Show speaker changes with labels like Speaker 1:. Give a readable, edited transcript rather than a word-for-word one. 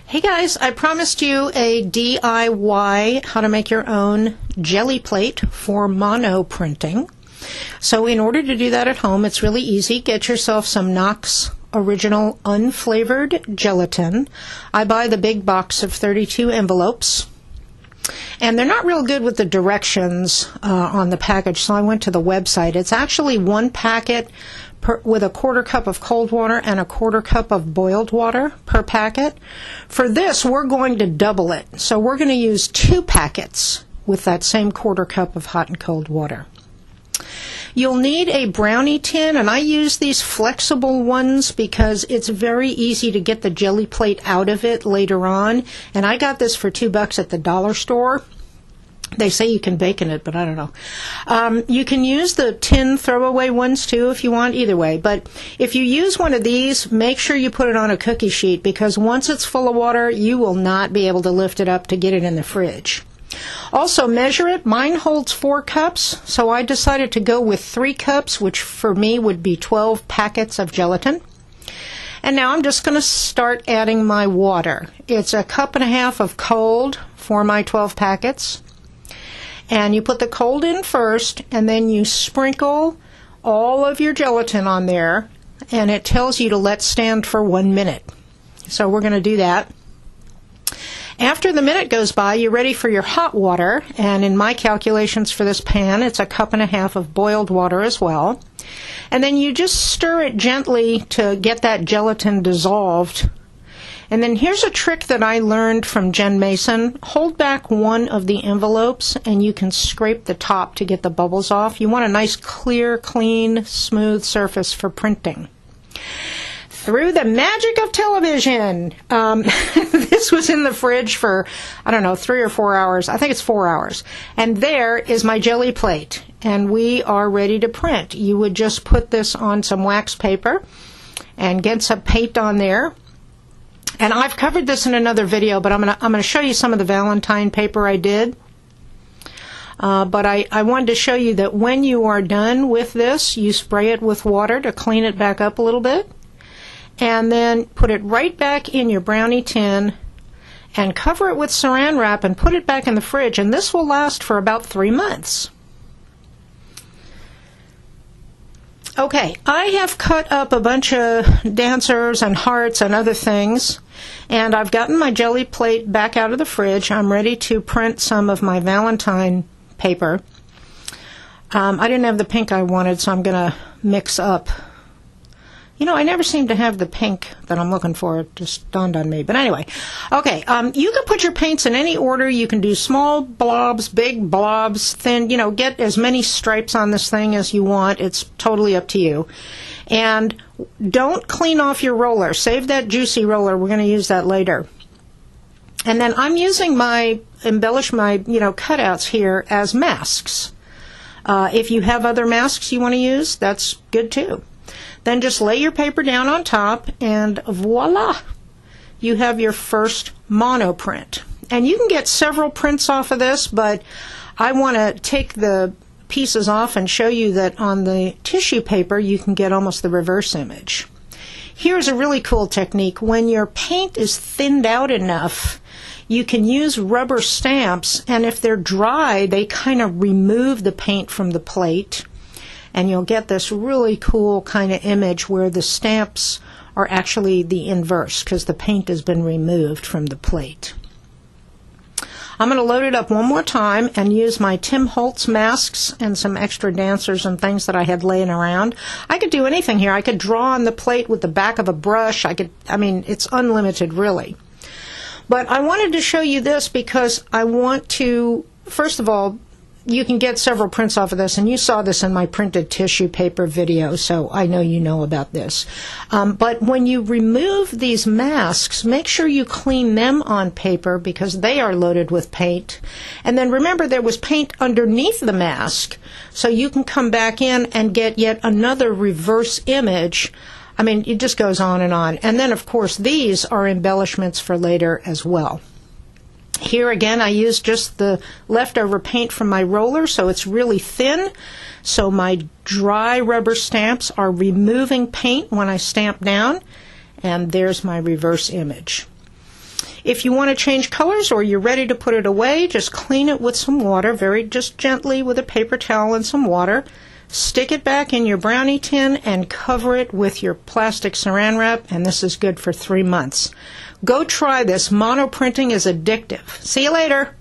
Speaker 1: Hey guys, I promised you a DIY how to make your own jelly plate for mono printing. So in order to do that at home, it's really easy. Get yourself some Knox Original Unflavored Gelatin. I buy the big box of 32 envelopes. And they're not real good with the directions on the package, so I went to the website. It's actually one packet with a quarter cup of cold water and a quarter cup of boiled water per packet. For this, we're going to double it. So we're going to use 2 packets with that same quarter cup of hot and cold water. You'll need a brownie tin, and I use these flexible ones because it's very easy to get the jelly plate out of it later on. And I got this for $2 at the dollar store. They say you can bake in it, but I don't know. You can use the tin throwaway ones too if you want, either way. But if you use one of these, make sure you put it on a cookie sheet, because once it's full of water, you will not be able to lift it up to get it in the fridge. Also, measure it. Mine holds 4 cups, so I decided to go with 3 cups, which for me would be 12 packets of gelatin. And now I'm just going to start adding my water. It's a cup and a half of cold for my 12 packets. And you put the cold in first, and then you sprinkle all of your gelatin on there, and it tells you to let stand for 1 minute. So we're going to do that. After the minute goes by, you're ready for your hot water, and in my calculations for this pan, it's a cup and a half of boiled water as well. And then you just stir it gently to get that gelatin dissolved. And then here's a trick that I learned from Jen Mason. Hold back one of the envelopes and you can scrape the top to get the bubbles off. You want a nice, clear, clean, smooth surface for printing. Through the magic of television, this was in the fridge for, I don't know, 3 or 4 hours. I think it's 4 hours. And there is my jelly plate. And we are ready to print. You would just put this on some wax paper and get some paint on there. And I've covered this in another video, but I'm gonna show you some of the Valentine paper I did. But I wanted to show you that when you are done with this, you spray it with water to clean it back up a little bit. And then put it right back in your brownie tin and cover it with saran wrap and put it back in the fridge. And this will last for about 3 months. Okay, I have cut up a bunch of dancers and hearts and other things, and I've gotten my jelly plate back out of the fridge. I'm ready to print some of my Valentine paper. I didn't have the pink I wanted, so I'm going to mix up. You know, I never seem to have the pink that I'm looking for. It just dawned on me. But anyway, okay, you can put your paints in any order. You can do small blobs, big blobs, thin, you know, get as many stripes on this thing as you want. It's totally up to you. And don't clean off your roller. Save that juicy roller. We're going to use that later. And then I'm using my cutouts here as masks. If you have other masks you want to use, that's good too. Then just lay your paper down on top, and voila! You have your first mono print. And you can get several prints off of this, but I want to take the pieces off and show you that on the tissue paper you can get almost the reverse image. Here's a really cool technique. When your paint is thinned out enough, you can use rubber stamps, and if they're dry, they kind of remove the paint from the plate. And you'll get this really cool kind of image where the stamps are actually the inverse because the paint has been removed from the plate. I'm going to load it up one more time and use my Tim Holtz masks and some extra dancers and things that I had laying around. I could do anything here. I could draw on the plate with the back of a brush. I mean, it's unlimited really. But I wanted to show you this because I want to, first of all, you can get several prints off of this, and you saw this in my printed tissue paper video, so I know you know about this. But when you remove these masks, make sure you clean them on paper because they are loaded with paint. And then remember there was paint underneath the mask, so you can come back in and get yet another reverse image. I mean, it just goes on. And then, of course, these are embellishments for later as well. Here again, I used just the leftover paint from my roller, so it's really thin. So my dry rubber stamps are removing paint when I stamp down, and there's my reverse image. If you want to change colors or you're ready to put it away, just clean it with some water, just gently with a paper towel and some water. Stick it back in your brownie tin and cover it with your plastic saran wrap, and this is good for 3 months. Go try this. Monoprinting is addictive. See you later.